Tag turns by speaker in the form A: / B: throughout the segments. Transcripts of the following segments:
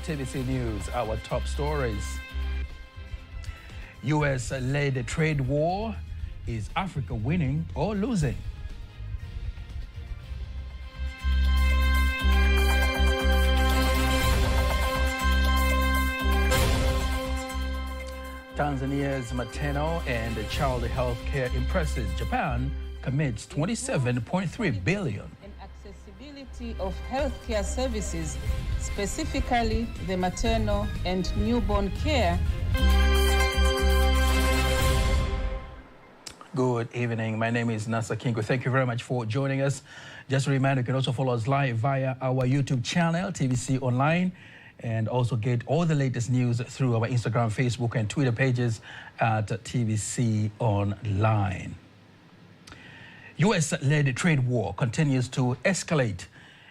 A: TVC News, our top stories. U.S.-led trade war. Is Africa winning or losing? Tanzania's maternal and child health care impresses. Japan commits $27.3 billion.
B: And accessibility of healthcare services, specifically the maternal and newborn care.
A: Good evening. My name is Nasa Kingo. Thank you very much for joining us. Just a reminder, you can also follow us live via our YouTube channel, TVC Online, and also get all the latest news through our Instagram, Facebook, and Twitter pages at TVC Online. U.S.-led trade war continues to escalate.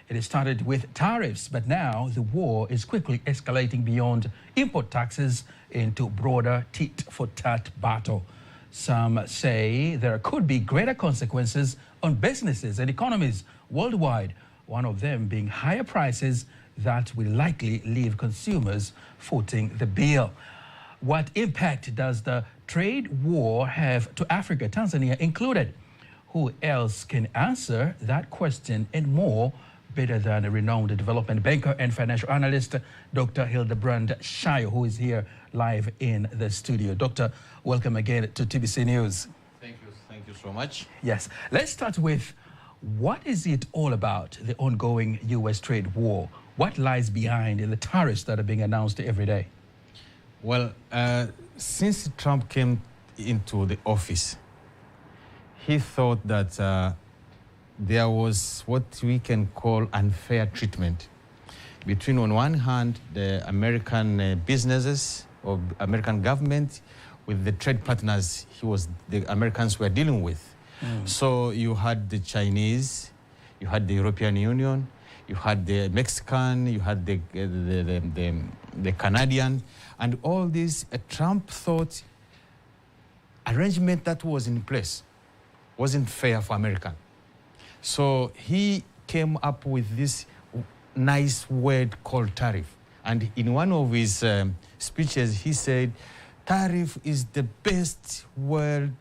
A: It started with tariffs, but now the war is quickly escalating beyond import taxes into broader tit-for-tat battle. Some say there could be greater consequences on businesses and economies worldwide, one of them being higher prices that will likely leave consumers footing the bill. What impact does the trade war have to Africa, Tanzania included? Who else can answer that question and more better than a renowned development banker and financial analyst, Dr. Hildebrand Shayo, who is here live in the studio. Doctor, welcome again to TVC News.
C: Thank you so much.
A: Yes, let's start with what is it all about, the ongoing U.S. trade war? What lies behind the tariffs that are being announced every day?
C: Well, since Trump came into the office, he thought that there was what we can call unfair treatment between, on one hand, the American businesses or American government with the trade partners the Americans were dealing with. So you had the Chinese, you had the European Union, you had the Mexican, you had the Canadian, and all this, Trump thought arrangement that was in place wasn't fair for America. So he came up with this nice word called tariff. And in one of his speeches, he said, tariff is the best word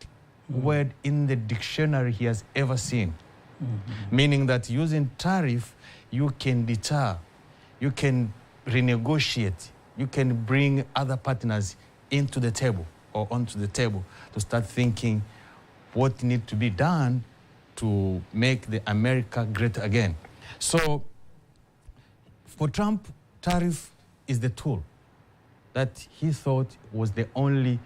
C: in the dictionary he has ever seen. Meaning that using tariff, you can deter, you can renegotiate, you can bring other partners into the table or onto the table to start thinking what needs to be done to make the America great again. So for Trump, tariff is the tool that he thought was the only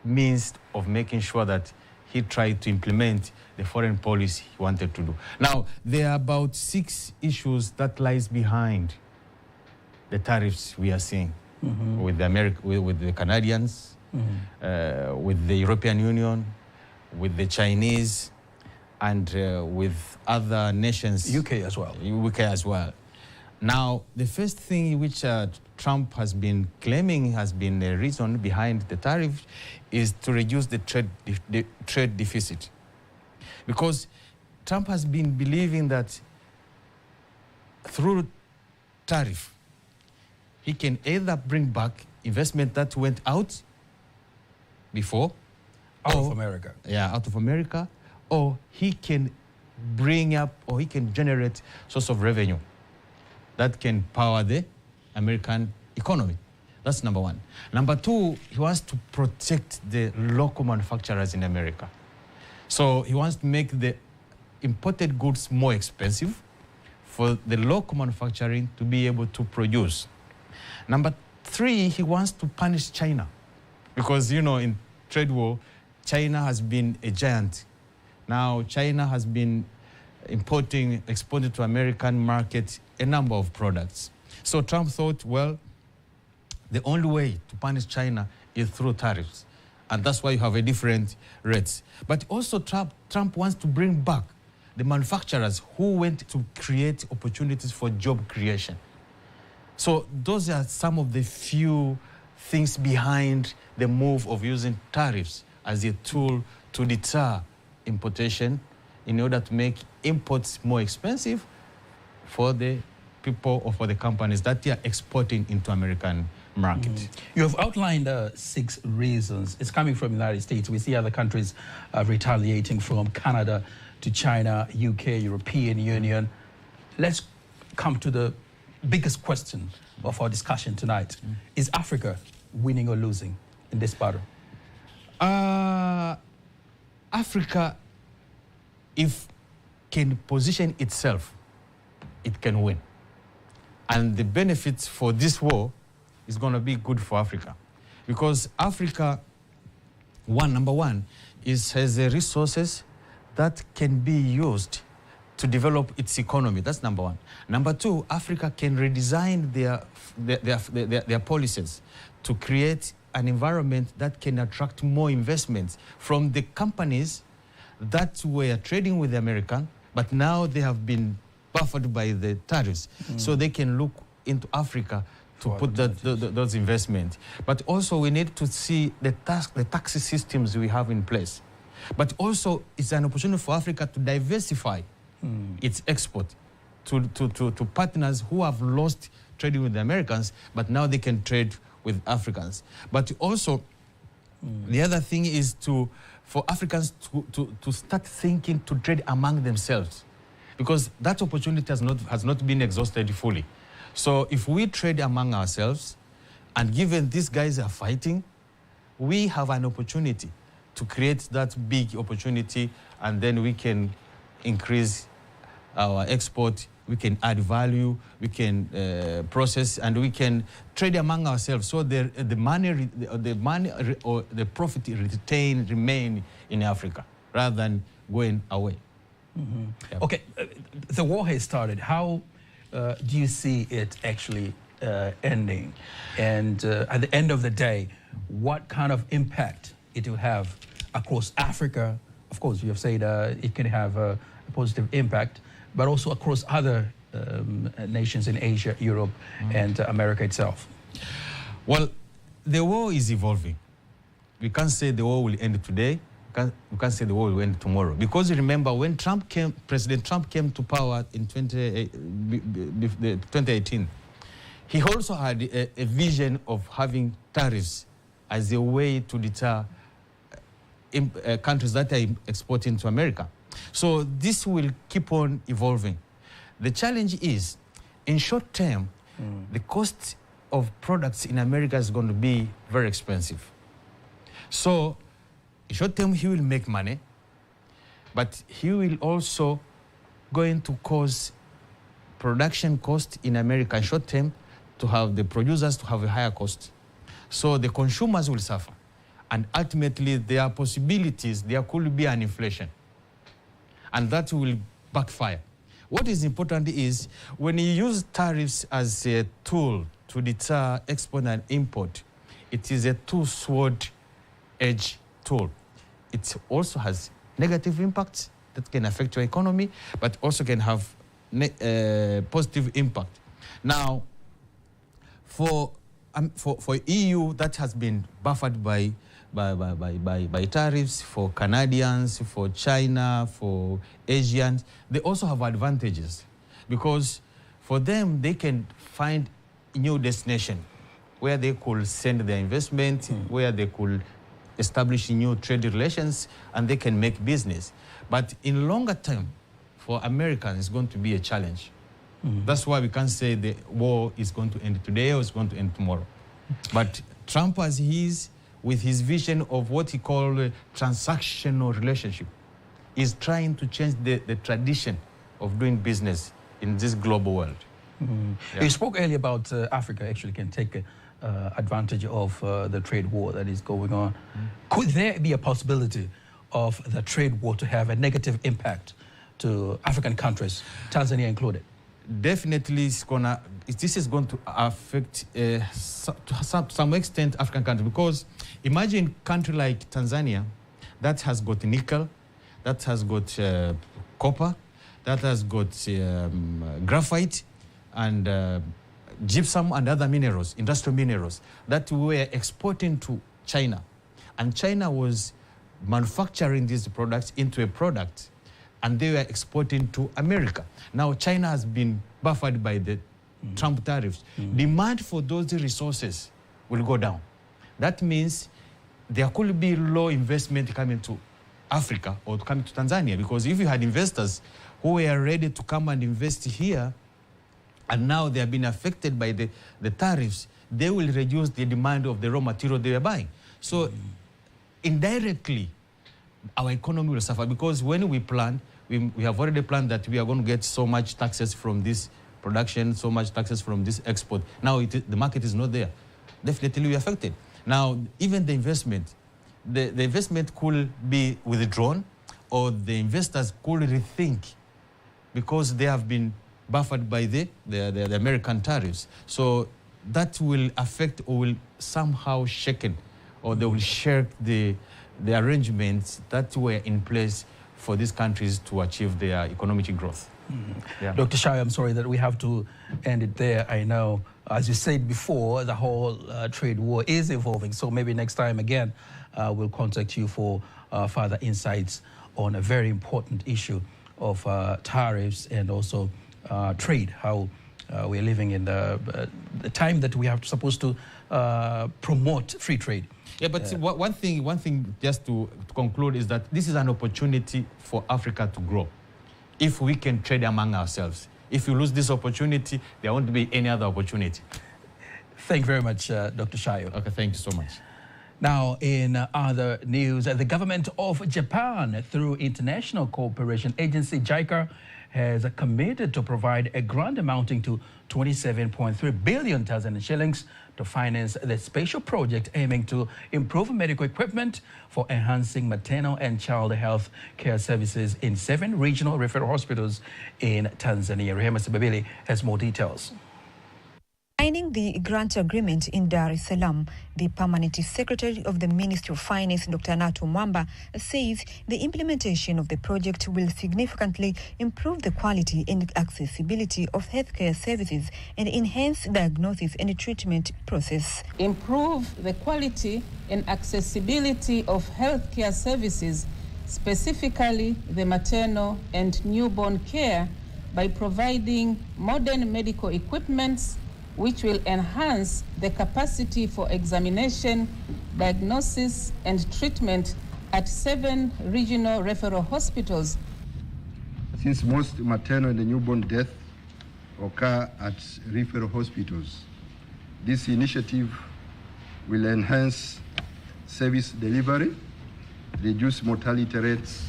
C: means of making sure that he tried to implement the foreign policy he wanted to do. Now, there are about 6 issues that lies behind the tariffs we are seeing with the Canadians, with the European Union, with the Chinese, and with other nations.
A: UK as well.
C: UK as well. Now, the first thing which Trump has been claiming has been the reason behind the tariff is to reduce the trade deficit. Because Trump has been believing that through tariff, he can either bring back investment that went out before.
A: Out of America.
C: Yeah, out of America. Or he can bring up, or he can generate source of revenue that can power the American economy. That's number one. Number two, he wants to protect the local manufacturers in America. So he wants to make the imported goods more expensive for the local manufacturing to be able to produce. Number three, he wants to punish China. Because, you know, in trade war, China has been a giant. Now, China has been exporting to American market a number of products. So Trump thought, well, the only way to punish China is through tariffs. And that's why you have a different rates. But also Trump wants to bring back the manufacturers who went to create opportunities for job creation. So those are some of the few things behind the move of using tariffs as a tool to deter importation in order to make imports more expensive for the people or for the companies that they are exporting into American market.
A: You have outlined 6 reasons. It's coming from the United States. We see other countries retaliating, from Canada to China, UK, European Union. Let's come to the biggest question of our discussion tonight. Is Africa winning or losing in this battle?
C: Africa, if can position itself, it can win. And the benefits for this war is going to be good for Africa. Because Africa, number one, has the resources that can be used to develop its economy. That's number one. Number two, Africa can redesign their policies to create an environment that can attract more investments from the companies that were trading with the American, but now they have been buffered by the tariffs. So they can look into Africa to put those investments. But also we need to see the tax systems we have in place. But also it's an opportunity for Africa to diversify its export to partners who have lost trading with the Americans, but now they can trade with Africans. But also the other thing is for Africans to start thinking to trade among themselves, because that opportunity has not been exhausted fully. So if we trade among ourselves, and given these guys are fighting, we have an opportunity to create that big opportunity, and then we can increase our export, we can add value, we can process, and we can trade among ourselves. So the money or the profit remain in Africa rather than going away. Yep.
A: Okay, the war has started. How do you see it actually ending? And at the end of the day, what kind of impact it will have across Africa? Of course, you have said it can have a positive impact, but also across other nations in Asia, Europe, and America itself.
C: Well, the war is evolving. We can't say the war will end today. We can't say the war will end tomorrow. Because remember, when President Trump came to power in 2018, he also had a vision of having tariffs as a way to deter countries that are exporting to America. So this will keep on evolving. The challenge is, in short term, the cost of products in America is going to be very expensive. So in short term, he will make money, but he will also going to cause production cost in America in short term to have the producers to have a higher cost. So the consumers will suffer. And ultimately, there are possibilities, there could be an inflation. And that will backfire. What is important is when you use tariffs as a tool to deter export and import, it is a two-sword edge tool. It also has negative impacts that can affect your economy, but also can have positive impact. Now, for EU, that has been buffered by tariffs. For Canadians, for China, for Asians, they also have advantages, because for them, they can find a new destination where they could send their investment, where they could establish new trade relations, and they can make business. But in longer term, for Americans, it's going to be a challenge. That's why we can't say the war is going to end today or it's going to end tomorrow. But Trump, as he is, with his vision of what he called a transactional relationship, is trying to change the tradition of doing business in this global world.
A: You spoke earlier about Africa actually can take advantage of the trade war that is going on. Could there be a possibility of the trade war to have a negative impact to African countries, Tanzania included?
C: Definitely, this is going to affect to some extent African countries, because imagine a country like Tanzania that has got nickel, that has got copper, that has got graphite and gypsum and other minerals, industrial minerals, that we were exporting to China. And China was manufacturing these products into a product, and they were exporting to America. Now, China has been buffered by the Trump tariffs, demand for those resources will go down. That means there could be low investment coming to Africa or coming to Tanzania, because if you had investors who were ready to come and invest here, and now they have been affected by the tariffs, they will reduce the demand of the raw material they are buying. So indirectly, our economy will suffer, because when we plan, we have already planned that we are going to get so much taxes from this production, so much taxes from this export. Now the market is not there. Definitely we are affected. Now, even the investment could be withdrawn, or the investors could rethink, because they have been buffered by the American tariffs. So that will affect, or will somehow shaken, or they will shake the arrangements that were in place for these countries to achieve their economic growth. Yeah.
A: Dr. Shai, I'm sorry that we have to end it there. I know, as you said before, the whole trade war is evolving. So maybe next time again, we'll contact you for further insights on a very important issue of tariffs and also trade, how we're living in the time that we are supposed to promote free trade.
C: Yeah, but one thing just to conclude is that this is an opportunity for Africa to grow. If we can trade among ourselves. If you lose this opportunity, there won't be any other opportunity.
A: Thank you very much, Dr. Shayo.
C: Okay, thank you so much.
A: Now, in other news, the government of Japan, through International Cooperation Agency, JICA, has committed to provide a grant amounting to 27.3 billion Tanzanian shillings to finance the special project aiming to improve medical equipment for enhancing maternal and child health care services in 7 regional referral hospitals in Tanzania. Rehema Sibabili has more details.
D: Signing the grant agreement in Dar es Salaam, the Permanent Secretary of the Ministry of Finance, Dr. Nato Mwamba, says the implementation of the project will significantly improve the quality and accessibility of healthcare services and enhance diagnosis and treatment process.
B: Improve the quality and accessibility of healthcare services, specifically the maternal and newborn care, by providing modern medical equipments which will enhance the capacity for examination, diagnosis, and treatment at 7 regional referral hospitals.
E: Since most maternal and newborn deaths occur at referral hospitals, this initiative will enhance service delivery, reduce mortality rates,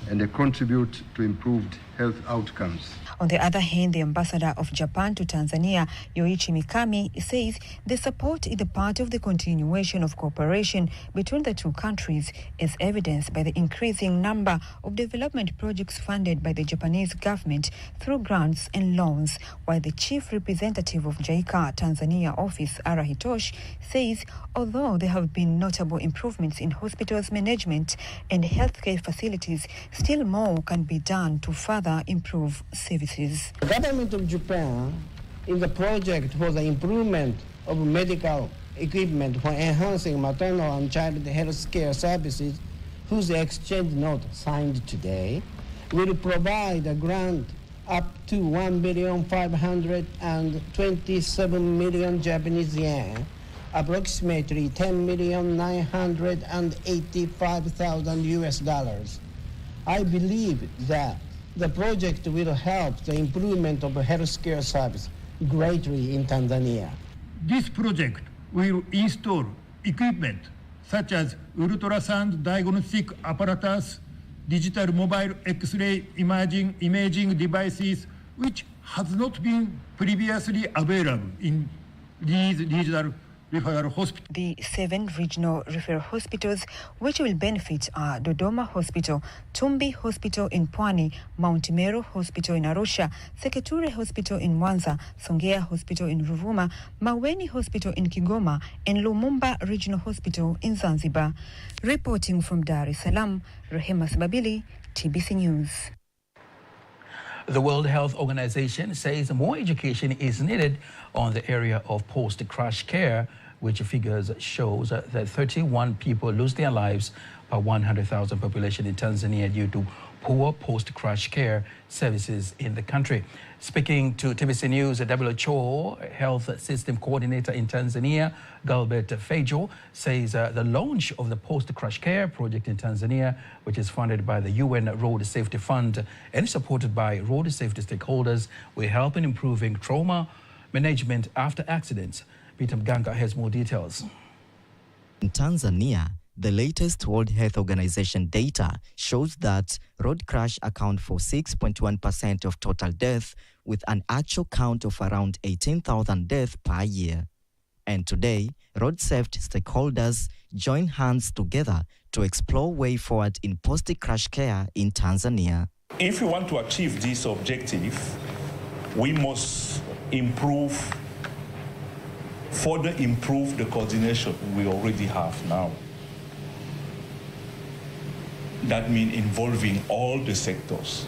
E: and contribute to improved health outcomes.
D: On the other hand, the ambassador of Japan to Tanzania, Yoichi Mikami, says the support is a part of the continuation of cooperation between the two countries, as evidenced by the increasing number of development projects funded by the Japanese government through grants and loans, while the chief representative of JICA Tanzania office, Ara Hitoshi, says although there have been notable improvements in hospitals management and healthcare facilities, still more can be done to further improve services.
F: The government of Japan is a project for the improvement of medical equipment for enhancing maternal and child health care services, whose exchange note signed today will provide a grant up to 1,527,000,000 Japanese yen, approximately 10,985,000 US dollars. I believe that the project will help the improvement of healthcare service greatly in Tanzania.
G: This project will install equipment such as ultrasound diagnostic apparatus, digital mobile X-ray imaging devices, which has not been previously available in these regional referral hospitals.
D: The 7 regional referral hospitals which will benefit are Dodoma Hospital, Tumbi Hospital in Pwani, Mount Meru Hospital in Arusha, Seketure Hospital in Mwanza, Songea Hospital in Ruvuma, Maweni Hospital in Kigoma, and Lumumba Regional Hospital in Zanzibar. Reporting from Dar es Salaam, Rehema Sibabili, TBC News.
A: The World Health Organization says more education is needed on the area of post-crash care, which figures shows that 31 people lose their lives per 100,000 population in Tanzania due to poor post-crash care services in the country. Speaking to TBC News, the WHO Health System Coordinator in Tanzania, Gilbert Fejo, says the launch of the post-crash care project in Tanzania, which is funded by the UN Road Safety Fund and supported by road safety stakeholders, will help in improving trauma management after accidents. Peter Mganga has more details.
H: In Tanzania, the latest World Health Organization data shows that road crash account for 6.1% of total deaths, with an actual count of around 18,000 deaths per year. And today, road safety stakeholders join hands together to explore way forward in post-crash care in Tanzania.
I: If we want to achieve this objective, we must further improve the coordination we already have now. That means involving all the sectors,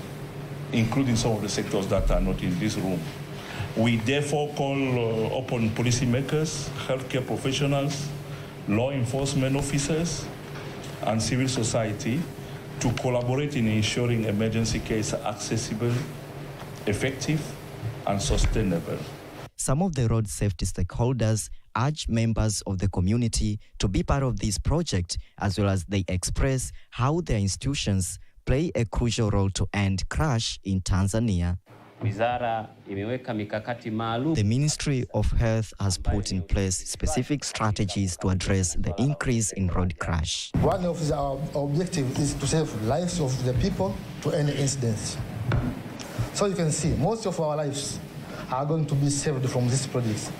I: including some of the sectors that are not in this room. We therefore call upon policymakers, healthcare professionals, law enforcement officers, and civil society to collaborate in ensuring emergency care is accessible, effective, and sustainable.
H: Some of the road safety stakeholders urge members of the community to be part of this project, as well as they express how their institutions play a crucial role to end crash in Tanzania. The Ministry of Health has put in place specific strategies to address the increase in road crash.
J: One of our objectives is to save lives of the people to end incidents. So you can see, most of our lives are going to be saved from this project,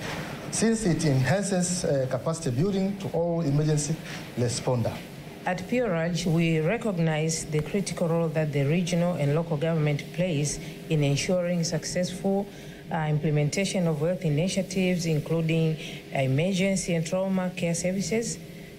J: since it enhances capacity building to all emergency responders.
K: At PRAJ, we recognize the critical role that the regional and local government plays in ensuring successful implementation of health initiatives, including emergency and trauma care services.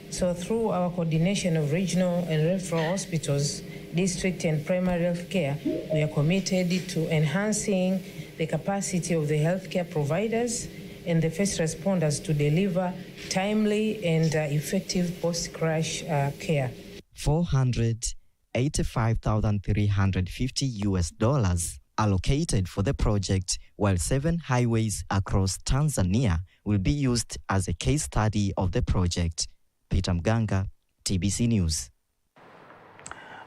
K: So through our coordination of regional and referral hospitals, district and primary health care, we are committed to enhancing the capacity of the healthcare providers and the first responders to deliver timely and effective post-crash care.
H: $485,350 allocated for the project, while 7 highways across Tanzania will be used as a case study of the project. Peter Mganga, TBC News.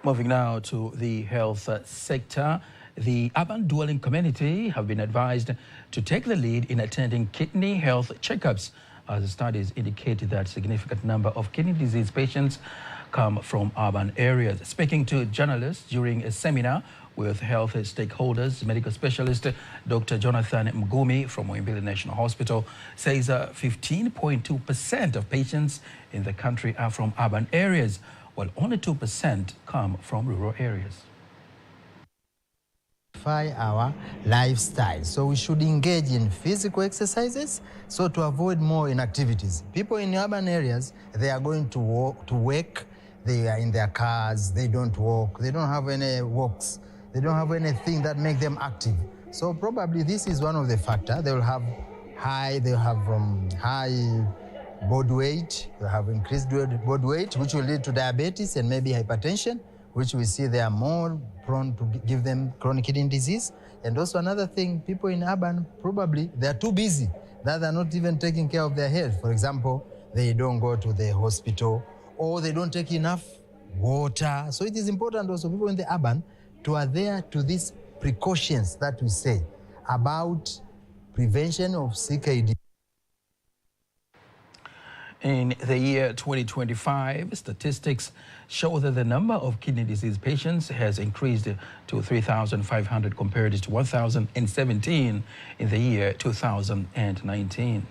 A: Moving now to the health sector. The urban dwelling community have been advised to take the lead in attending kidney health checkups, as studies indicated that a significant number of kidney disease patients come from urban areas. Speaking to journalists during a seminar with health stakeholders, medical specialist Dr. Jonathan Mgumi from Muhimbili National Hospital says 15.2% of patients in the country are from urban areas, while only 2% come from rural areas.
L: Our lifestyle, so we should engage in physical exercises so to avoid more inactivities. People in urban areas, they are going to work, they are in their cars, they don't walk, they don't have any walks, they don't have anything that make them active. So probably this is one of the factors. They will have high body weight, they have increased body weight, which will lead to diabetes and maybe hypertension, which we see they are more prone to give them chronic kidney disease. And also another thing, people in urban, probably they are too busy, that they're not even taking care of their health. For example, they don't go to the hospital, or they don't take enough water. So it is important also people in the urban to adhere to these precautions that we say about prevention of CKD.
A: In the year 2025, statistics show that the number of kidney disease patients has increased to 3,500 compared to 1,017 in the year 2019.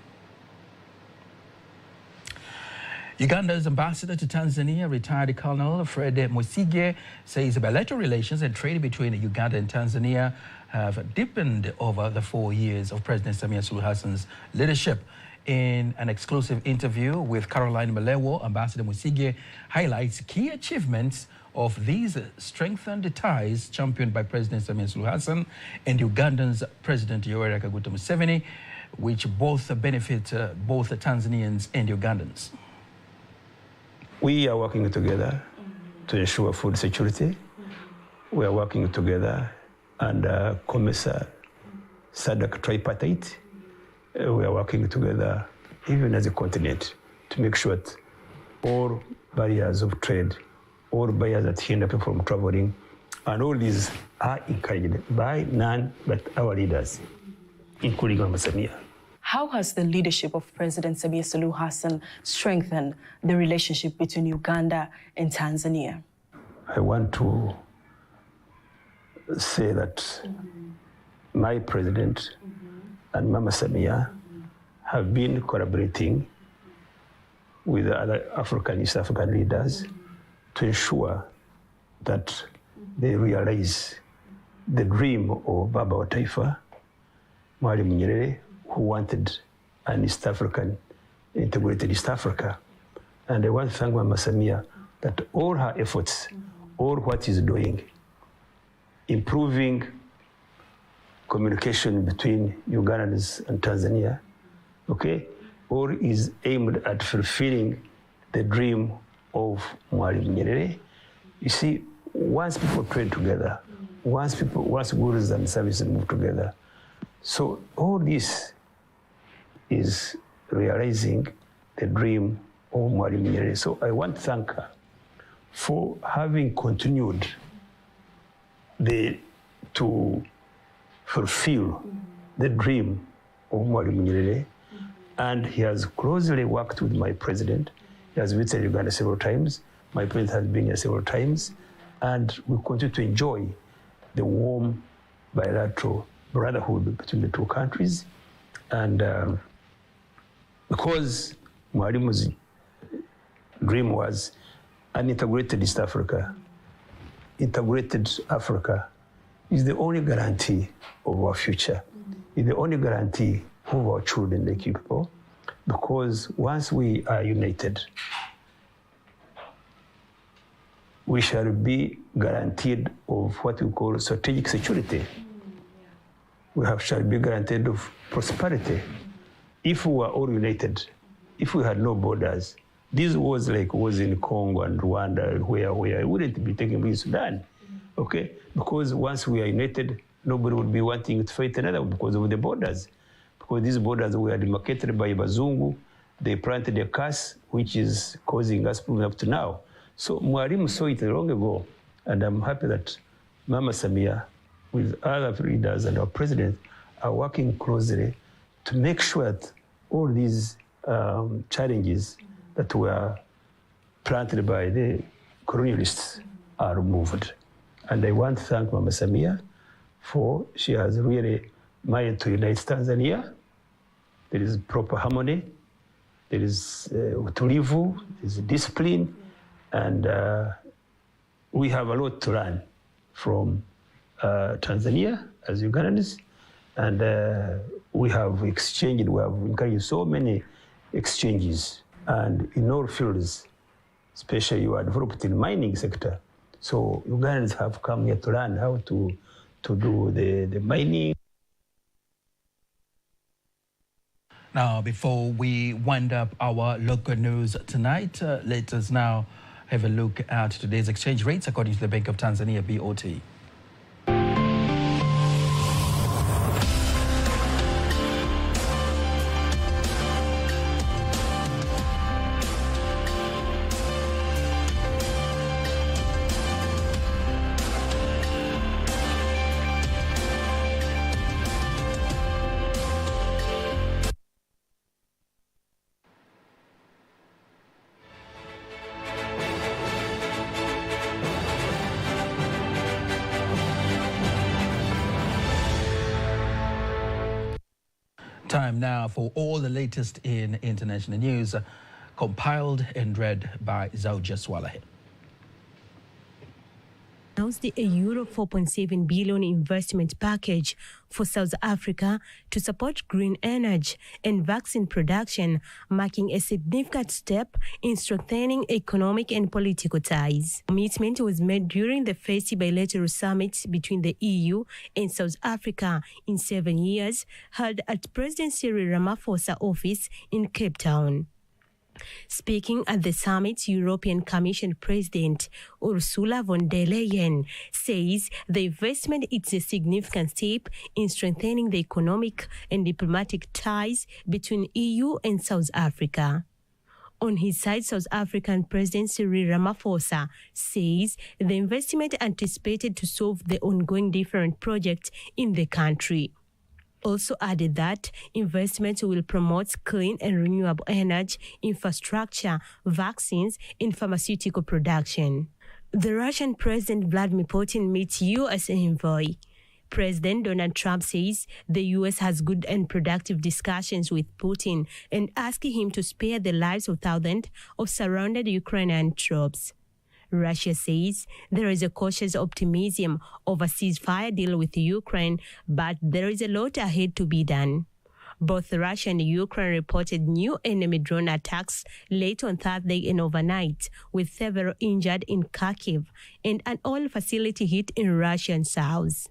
A: Uganda's ambassador to Tanzania, retired Colonel Fred Musige, says bilateral relations and trade between Uganda and Tanzania have deepened over the 4 years of President Samia Suluhu Hassan's leadership. In an exclusive interview with Caroline Malewo, Ambassador Musige highlights key achievements of these strengthened ties championed by President Samia Suluhu Hassan and Uganda's President Yoweri Kaguta Museveni, which both benefit both the Tanzanians and Ugandans.
M: We are working together to ensure food security we are working together, and COMESA, SADC tripartite, we are working together even as a continent to make sure that all barriers of trade, all barriers that hinder people from traveling, and all these are encouraged by none but our leaders, including Mama Samia.
N: How has the leadership of President Samia Suluhu Hassan strengthened the relationship between Uganda and Tanzania?
M: I want to say that my president and Mama Samia have been collaborating with other East African leaders to ensure that they realize the dream of Baba wa Taifa, Mwalimu Nyerere, who wanted an East African, integrated East Africa. And I want to thank Mama Samia that all her efforts, all what she's doing, improving communication between Ugandans and Tanzania, okay, all is aimed at fulfilling the dream of Mwalimu Nyerere. You see, once people trade together, once goods and services move together, so all this is realizing the dream of Mwalimu Nyerere. So I want to thank her for having continued to fulfill the dream of Mwalimu Nyerere. And he has closely worked with my president. He has visited Uganda several times. My president has been here several times. And we continue to enjoy the warm bilateral brotherhood between the two countries. And because Mwalimu's dream was an integrated East Africa, integrated Africa is the only guarantee of our future, is the only guarantee of our children, the people, because once we are united, we shall be guaranteed of what we call strategic security. Shall be guaranteed of prosperity. If we were all united, if we had no borders, this was like wars in Congo and Rwanda, where it wouldn't be taking place in Sudan, okay? Because once we are united, nobody would be wanting to fight another because of the borders. Because these borders were demarcated by Bazungu, they planted a curse, which is causing us problem up to now. So Mwalimu saw it long ago, and I'm happy that Mama Samia, with other leaders and our president, are working closely to make sure that all these challenges that were planted by the colonialists are removed. And I want to thank Mama Samia for she has really managed to unite Tanzania. There is proper harmony, there is utulivu, there is discipline, and we have a lot to learn from Tanzania as Ugandans, and we have encouraged so many exchanges, and in all fields, especially you are developed in mining sector. So Ugandans have come here to learn how to do the mining.
A: Now, before we wind up our local news tonight, let us now have a look at today's exchange rates according to the Bank of Tanzania, BOT. Time now for all the latest in international news, compiled and read by Zauja Swalahe.
O: Announced a euro 4.7 billion investment package for South Africa to support green energy and vaccine production, marking a significant step in strengthening economic and political ties. The commitment was made during the first bilateral summit between the EU and South Africa in 7 years, held at President Cyril Ramaphosa's office in Cape Town. Speaking at the summit, European Commission President Ursula von der Leyen says the investment is a significant step in strengthening the economic and diplomatic ties between EU and South Africa. On his side, South African President Cyril Ramaphosa says the investment anticipated to solve the ongoing different projects in the country. Also added that investments will promote clean and renewable energy, infrastructure, vaccines, and pharmaceutical production. The Russian President Vladimir Putin meets U.S. envoy. President Donald Trump says the U.S. has good and productive discussions with Putin and asking him to spare the lives of thousands of surrounded Ukrainian troops. Russia says there is a cautious optimism of a ceasefire deal with Ukraine, but there is a lot ahead to be done. Both Russia and Ukraine reported new enemy drone attacks late on Thursday and overnight, with several injured in Kharkiv and an oil facility hit in Russian south.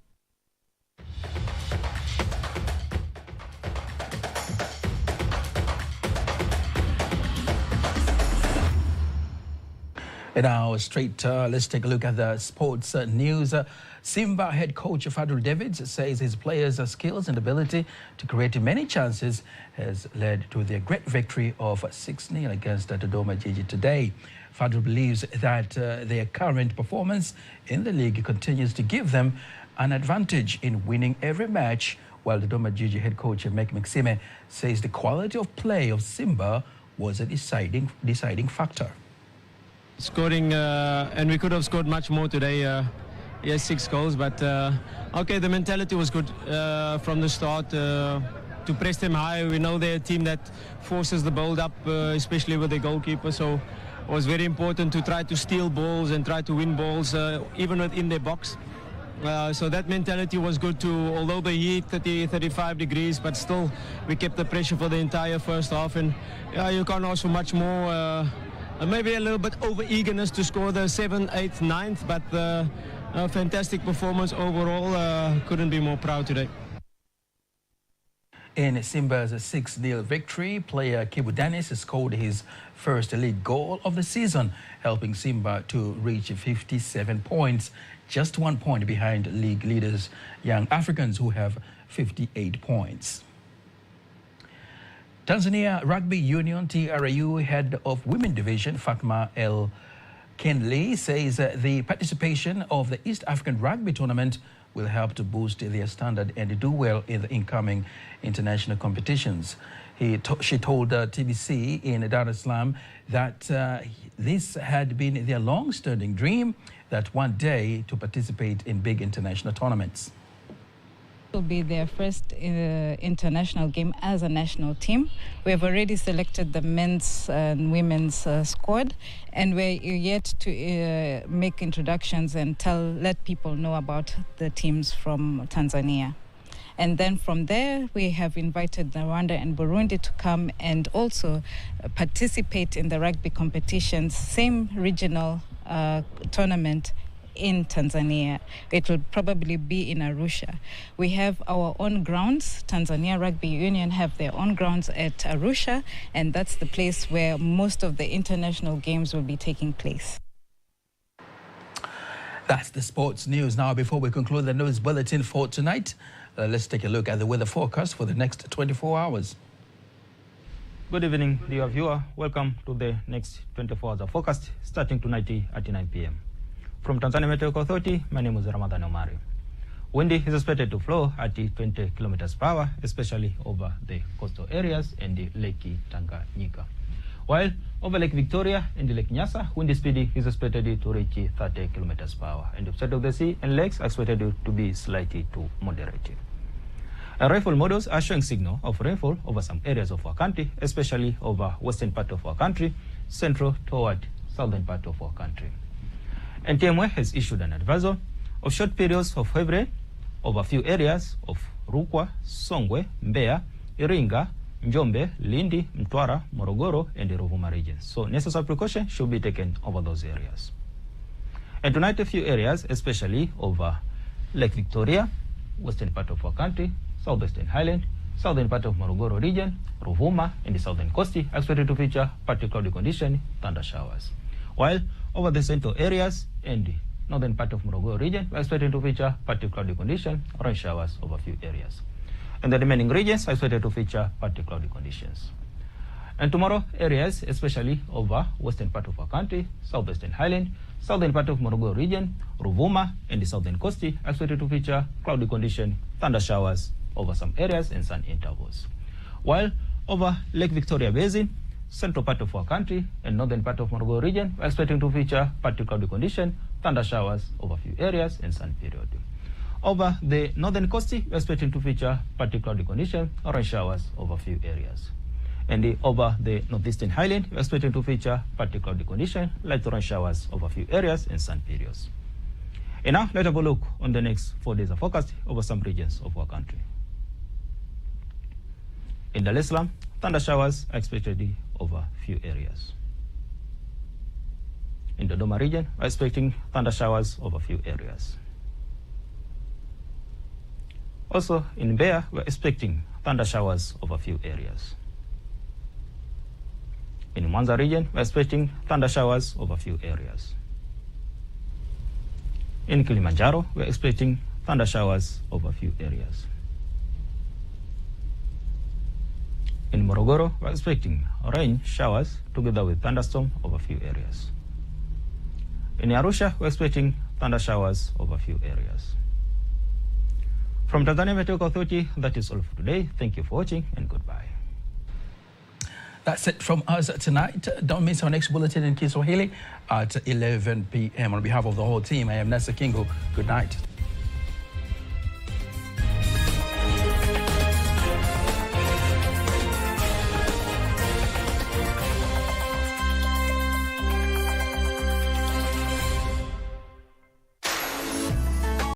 A: And now straight, let's take a look at the sports news. Simba head coach Fadul Davids says his players' skills and ability to create many chances has led to their great victory of 6-0 against Dodoma Jiji today. Fadul believes that their current performance in the league continues to give them an advantage in winning every match, while Dodoma Jiji head coach Mek Maxime says the quality of play of Simba was a deciding factor.
P: Scoring, and we could have scored much more today. Yes, 6 goals, but okay, the mentality was good from the start to press them high. We know they're a team that forces the build up, especially with the goalkeeper, so it was very important to try to steal balls and try to win balls even within their box. So that mentality was good too, although the heat 35 degrees, but still we kept the pressure for the entire first half, and you can't ask for much more. Maybe a little bit over eagerness to score the 7th, 8th, 9th, but a fantastic performance overall. Couldn't be more proud today.
A: In Simba's 6-0 victory, player Kibu Dennis scored his first league goal of the season, helping Simba to reach 57 points, just 1 point behind league leaders Young Africans, who have 58 points. Tanzania Rugby Union TRU head of Women Division Fatma El Kenley says the participation of the East African Rugby Tournament will help to boost their standard and do well in the incoming international competitions. She told TBC in Dar es Salaam that this had been their long-standing dream, that one day to participate in big international tournaments.
Q: It will be their first international game as a national team. We have already selected the men's and women's squad, and we're yet to make introductions and let people know about the teams from Tanzania. And then from there, we have invited Rwanda and Burundi to come and also participate in the rugby competitions, same regional tournament in Tanzania. It will probably be in Arusha. We have our own grounds. Tanzania Rugby Union have their own grounds at Arusha, and that's the place where most of the international games will be taking place.
A: That's the sports news. Now, before we conclude the news bulletin for tonight, let's take a look at the weather forecast for the next 24 hours.
R: Good evening, dear viewer. Welcome to the next 24 hours of forecast, starting tonight at 9 p.m. From Tanzania Meteorological Authority, my name is Ramadan Omari. Wind is expected to flow at 20 kilometers per hour, especially over the coastal areas and the Lake Tanganyika. While over Lake Victoria and the Lake Nyasa, wind speed is expected to reach 30 kilometers per hour, and the side of the sea and lakes are expected to be slightly to moderate. Rainfall models are showing signal of rainfall over some areas of our country, especially over western part of our country, central toward southern part of our country. NTMA has issued an advisory of short periods of heavy rain over a few areas of Rukwa, Songwe, Mbeya, Iringa, Njombe, Lindi, Mtwara, Morogoro, and the Ruvuma regions. So necessary precaution should be taken over those areas. And tonight, a few areas, especially over Lake Victoria, western part of our country, southwestern Highland, southern part of Morogoro region, Ruvuma, and the southern coast are expected to feature partly cloudy condition, thunder showers. While over the central areas and the northern part of Morogoro region, we are expected to feature partly cloudy condition, rain showers over a few areas. And the remaining regions are expected to feature partly cloudy conditions. And tomorrow, areas, especially over western part of our country, southwestern highland, southern part of Morogoro region, Ruvuma, and the southern coast are expected to feature cloudy condition, thunder showers over some areas and sun intervals. While over Lake Victoria Basin, central part of our country, and northern part of Morogoro region, we are expecting to feature partly cloudy condition, thunder showers over a few areas and sun period. Over the northern coast, we are expecting to feature partly cloudy condition, rain showers over a few areas. And over the northeastern highland, we are expecting to feature partly cloudy condition, light rain showers over a few areas and sun periods. And now, let's have a look on the next 4 days of forecast over some regions of our country. In Dar es Salaam, thunder showers are expected over a few areas. In the Dodoma region, we are expecting thunder showers over a few areas. Also, in Mbeya, we are expecting thunder showers over a few areas. In Mwanza region, we are expecting thunder showers over a few areas. In Kilimanjaro, we are expecting thunder showers over a few areas. In Morogoro, we are expecting rain showers together with thunderstorm over a few areas. In Arusha, we are expecting thunder showers over a few areas. From Tanzania Meteorological Authority, that is all for today. Thank you for watching and goodbye.
A: That's it from us tonight. Don't miss our next bulletin in Kiswahili at 11 p.m. On behalf of the whole team, I am Nessa Kingo. Good night.